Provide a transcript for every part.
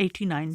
89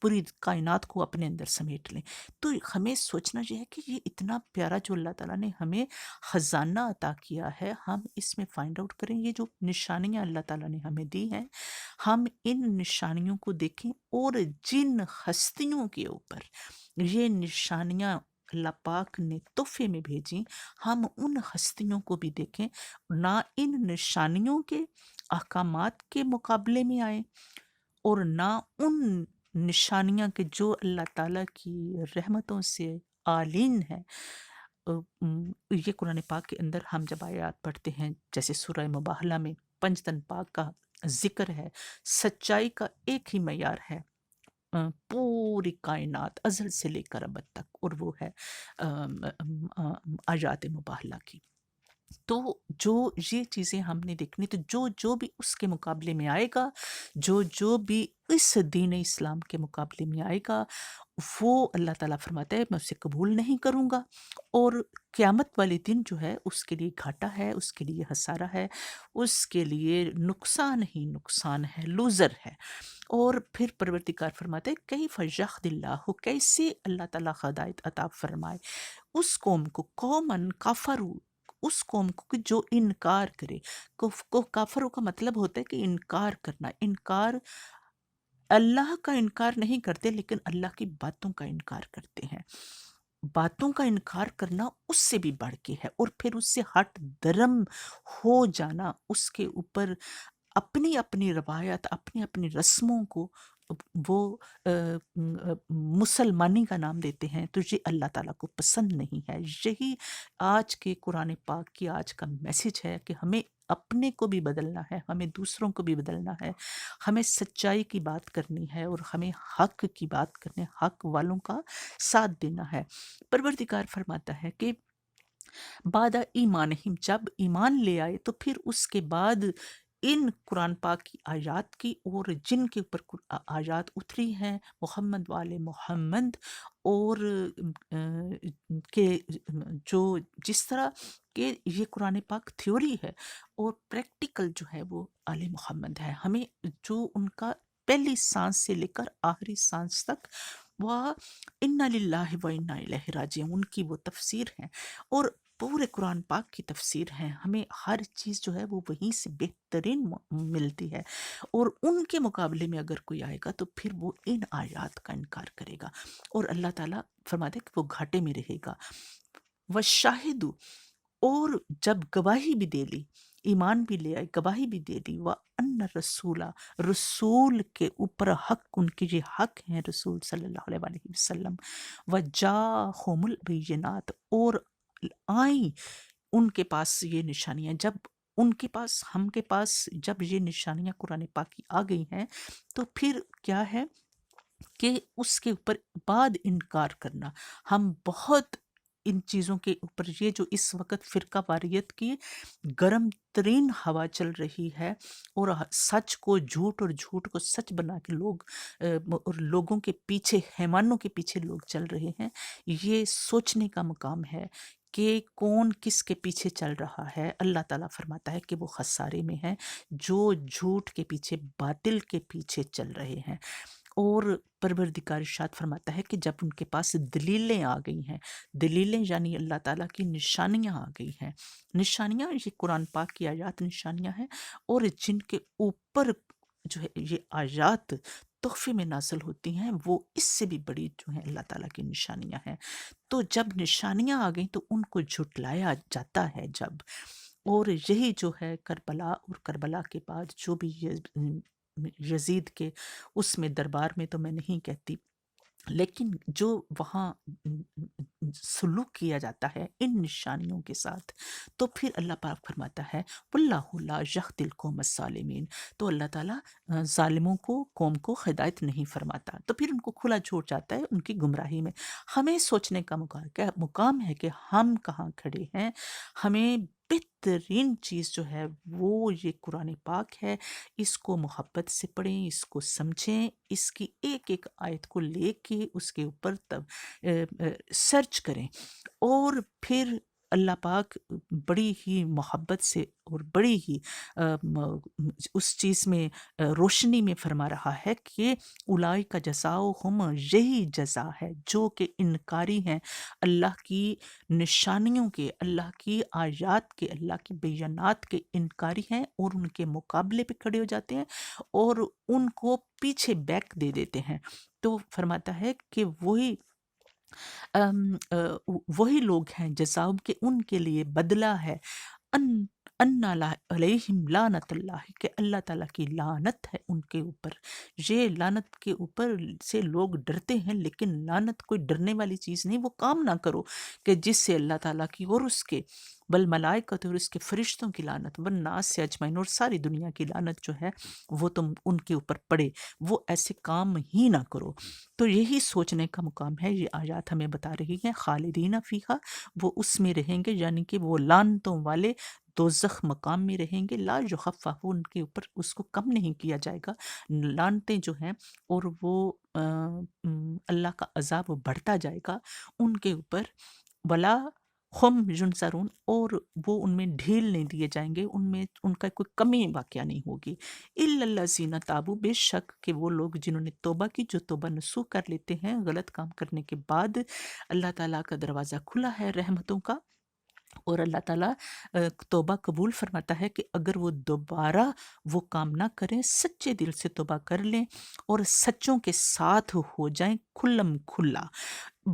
پوری کائنات کو اپنے اندر سمیٹ لیں۔ تو ہمیں سوچنا یہ ہے کہ یہ اتنا پیارا جو اللہ تعالیٰ نے ہمیں خزانہ عطا کیا ہے، ہم اس میں فائنڈ آؤٹ کریں، یہ جو نشانیاں اللہ تعالیٰ نے ہمیں دی ہیں، ہم ان نشانیوں کو دیکھیں، اور جن ہستیوں کے اوپر یہ نشانیاں اللہ پاک نے تحفے میں بھیجیں، ہم ان ہستیوں کو بھی دیکھیں، نہ ان نشانیوں کے احکامات کے مقابلے میں آئیں، اور نہ ان نشانیاں کے جو اللہ تعالیٰ کی رحمتوں سے آلین ہے۔ یہ قرآن پاک کے اندر ہم جب آیات پڑھتے ہیں، جیسے سورہ مباہلہ میں پنجتن پاک کا ذکر ہے، سچائی کا ایک ہی معیار ہے، پوری کائنات ازل سے لے کر ابد تک، اور وہ ہے آیات مباہلہ کی۔ تو جو یہ چیزیں ہم نے دیکھنی، تو جو بھی اس کے مقابلے میں آئے گا، جو بھی اس دین اسلام کے مقابلے میں آئے گا، وہ اللہ تعالیٰ فرماتا ہے میں اسے قبول نہیں کروں گا، اور قیامت والے دن جو ہے اس کے لیے گھاٹا ہے، اس کے لیے خسارہ ہے، اس کے لیے نقصان ہی نقصان ہے، لوزر ہے۔ اور پھر پروردگار فرماتا ہے کیف یہدی اللہ، کیسے اللہ تعالیٰ ہدایت عطا فرمائے اس قوم کو، قومن کفروا، اس قوم کو کہ جو انکار کرے۔ کافروں کا مطلب ہوتا ہے کہ انکار کرنا، انکار اللہ کا انکار نہیں کرتے، لیکن اللہ کی باتوں کا انکار کرتے ہیں۔ باتوں کا انکار کرنا اس سے بھی بڑھ کے ہے، اور پھر اس سے ہٹ درم ہو جانا، اس کے اوپر اپنی اپنی روایت، اپنی اپنی رسموں کو وہ مسلمانی کا نام دیتے ہیں، تو یہ اللہ تعالیٰ کو پسند نہیں ہے۔ یہی آج کے قرآن پاک کی آج کا میسج ہے کہ ہمیں اپنے کو بھی بدلنا ہے، ہمیں دوسروں کو بھی بدلنا ہے، ہمیں سچائی کی بات کرنی ہے، اور ہمیں حق کی بات کرنے، حق والوں کا ساتھ دینا ہے۔ پروردگار فرماتا ہے کہ بعد ایمانہم، جب ایمان لے آئے تو پھر اس کے بعد ان قرآن پاک کی آیات کی، اور جن کے اوپر آیات اتری ہیں محمد والے محمد، اور کہ جو جس طرح کہ یہ قرآن پاک تھیوری ہے، اور پریکٹیکل جو ہے وہ آل محمد ہے، ہمیں جو ان کا پہلی سانس سے لے کر آخری سانس تک وہ انا للہ و انا الیہ راجعون، ان کی وہ تفسیر ہے، اور پورے قرآن پاک کی تفسیر ہے، ہمیں ہر چیز جو ہے وہ وہیں سے بہترین ملتی ہے، اور ان کے مقابلے میں اگر کوئی آئے گا تو پھر وہ ان آیات کا انکار کرے گا، اور اللہ تعالیٰ فرماتے ہیں کہ وہ گھاٹے میں رہے گا۔ وَالشَّاهِدُ، اور جب گواہی بھی دے لی، ایمان بھی لے آئے، گواہی بھی دے دی، وَأَنَّ الرَّسُولَ، رسول کے اوپر حق، ان کے یہ حق ہیں رسول صلی اللہ علیہ وآلہ وسلم، وَجَاءَهُمُ الْبَيِّنَاتُ، اور آئیں ان کے پاس یہ نشانیاں، جب ان کے پاس، ہم کے پاس جب یہ نشانیاں قرآن پاک کی آ گئی ہیں، تو پھر کیا ہے کہ اس کے اوپر بعد انکار کرنا۔ ہم بہت ان چیزوں کے اوپر، یہ جو اس وقت فرقہ واریت کی گرم ترین ہوا چل رہی ہے، اور سچ کو جھوٹ اور جھوٹ کو سچ بنا کے لوگ اور لوگوں کے پیچھے، حیوانوں کے پیچھے لوگ چل رہے ہیں، یہ سوچنے کا مقام ہے کہ کون کس کے پیچھے چل رہا ہے۔ اللہ تعالیٰ فرماتا ہے کہ وہ خسارے میں ہیں جو جھوٹ کے پیچھے، باطل کے پیچھے چل رہے ہیں۔ اور پروردگار ارشاد فرماتا ہے کہ جب ان کے پاس دلیلیں آ گئی ہیں، دلیلیں یعنی اللہ تعالیٰ کی نشانیاں آ گئی ہیں، نشانیاں یہ قرآن پاک کی آیات نشانیاں ہیں، اور جن کے اوپر جو ہے یہ آیات تحفے میں نازل ہوتی ہیں، وہ اس سے بھی بڑی جو ہیں اللہ تعالیٰ کی نشانیاں ہیں۔ تو جب نشانیاں آ گئیں تو ان کو جھٹلایا جاتا ہے جب، اور یہی جو ہے کربلا، اور کربلا کے بعد جو بھی یزید کے اس میں دربار میں تو میں نہیں کہتی، لیکن جو وہاں سلوک کیا جاتا ہے ان نشانیوں کے ساتھ، تو پھر اللہ پاک فرماتا ہے واللہ لا یہدی القوم الظالمین، تو اللہ تعالیٰ ظالموں کو، قوم کو ہدایت نہیں فرماتا، تو پھر ان کو کھلا چھوڑ جاتا ہے ان کی گمراہی میں۔ ہمیں سوچنے کا مقام ہے کہ ہم کہاں کھڑے ہیں، ہمیں بہترین چیز جو ہے وہ یہ قرآن پاک ہے، اس کو محبت سے پڑھیں، اس کو سمجھیں، اس کی ایک ایک آیت کو لے کے اس کے اوپر سرچ کریں، اور پھر اللہ پاک بڑی ہی محبت سے اور بڑی ہی اس چیز میں روشنی میں فرما رہا ہے کہ اولئک جزاؤہم، یہی جزا ہے جو کہ انکاری ہیں اللہ کی نشانیوں کے، اللہ کی آیات کے، اللہ کی بیانات کے انکاری ہیں اور ان کے مقابلے پہ کھڑے ہو جاتے ہیں اور ان کو پیچھے بیک دے دیتے ہیں۔ تو فرماتا ہے کہ وہی لوگ ہیں جزاؤں کے، ان کے لیے بدلہ ہے ان علیہم لعنت اللہ، کہ اللہ تعالیٰ کی لعنت ہے ان کے اوپر۔ یہ لعنت کے اوپر سے لوگ ڈرتے ہیں، لیکن لعنت کوئی ڈرنے والی چیز نہیں۔ وہ کام نہ کرو کہ جس سے اللہ تعالیٰ کی اور اس کے بل ملائکت اور اس کے فرشتوں کی لعنت والناس سے اجمعین اور ساری دنیا کی لعنت جو ہے وہ تم ان کے اوپر پڑے، وہ ایسے کام ہی نہ کرو۔ تو یہی سوچنے کا مقام ہے، یہ آیات ہمیں بتا رہی ہیں خالدین فیہا، وہ اس میں رہیں گے، یعنی کہ وہ لعنتوں والے دوزخ مقام میں رہیں گے، لا یخفف، ان کے اوپر اس کو کم نہیں کیا جائے گا، لعنتیں جو ہیں اور وہ اللہ کا عذاب بڑھتا جائے گا ان کے اوپر، ولا ہم ینصرون، اور وہ ان میں ڈھیل نہیں دیے جائیں گے، ان میں ان کا کوئی کمی واقعہ نہیں ہوگی۔ الا الذین تابوا، بے شک کہ وہ لوگ جنہوں نے توبہ کی، جو توبہ نصوح کر لیتے ہیں غلط کام کرنے کے بعد، اللہ تعالیٰ کا دروازہ کھلا ہے رحمتوں کا، اور اللہ تعالیٰ توبہ قبول فرماتا ہے کہ اگر وہ دوبارہ وہ کام نہ کریں، سچے دل سے توبہ کر لیں اور سچوں کے ساتھ ہو جائیں کھلم کھلا،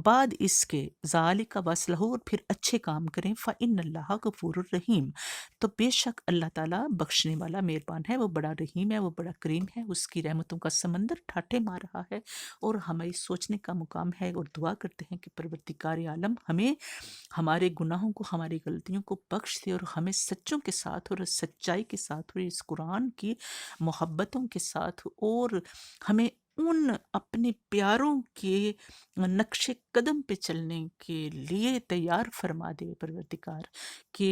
بعد اس کے ذالک وصلہ، اور پھر اچھے کام کریں، فإن اللہ غفور الرحیم، تو بے شک اللہ تعالیٰ بخشنے والا مہربان ہے، وہ بڑا رحیم ہے، وہ بڑا کریم ہے، اس کی رحمتوں کا سمندر ٹھاٹھے مار رہا ہے، اور ہمیں سوچنے کا مقام ہے اور دعا کرتے ہیں کہ پروردگار عالم ہمیں ہمارے گناہوں کو، ہماری غلطیوں کو بخش دے، اور ہمیں سچوں کے ساتھ اور سچائی کے ساتھ اور اس قرآن کی محبتوں کے ساتھ، اور ہمیں ان اپنے پیاروں کے نقش قدم پہ چلنے کے لیے تیار فرما دے پروردگار، کہ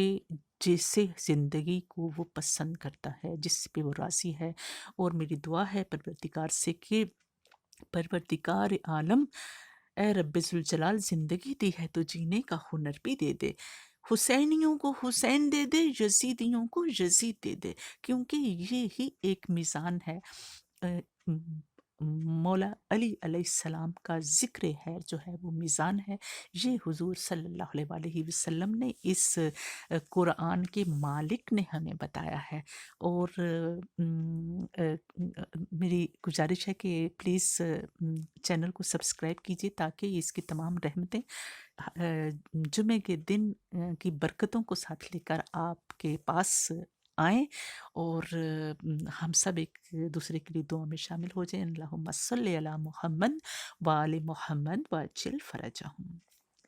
جیسے زندگی کو وہ پسند کرتا ہے، جس پہ وہ راضی ہے۔ اور میری دعا ہے پروردگار سے کہ پروردگار عالم، اے رب ذوالجلال، زندگی دی ہے تو جینے کا ہنر بھی دے دے، حسینیوں کو حسین دے دے، یزیدیوں کو یزید دے دے، کیونکہ یہ ہی ایک میزان ہے۔ مولا علی علیہ السلام کا ذکر ہے جو ہے وہ میزان ہے، یہ حضور صلی اللہ علیہ وآلہ وسلم نے اس قرآن کے مالک نے ہمیں بتایا ہے۔ اور میری گزارش ہے کہ پلیز چینل کو سبسکرائب کیجیے تاکہ اس کی تمام رحمتیں جمعے کے دن کی برکتوں کو ساتھ لے کر آپ کے پاس آئیں، اور ہم سب ایک دوسرے کے لیے دعا میں شامل ہو جائیں۔ اللہم صلی علی محمد وآل محمد وعجل فرجہم۔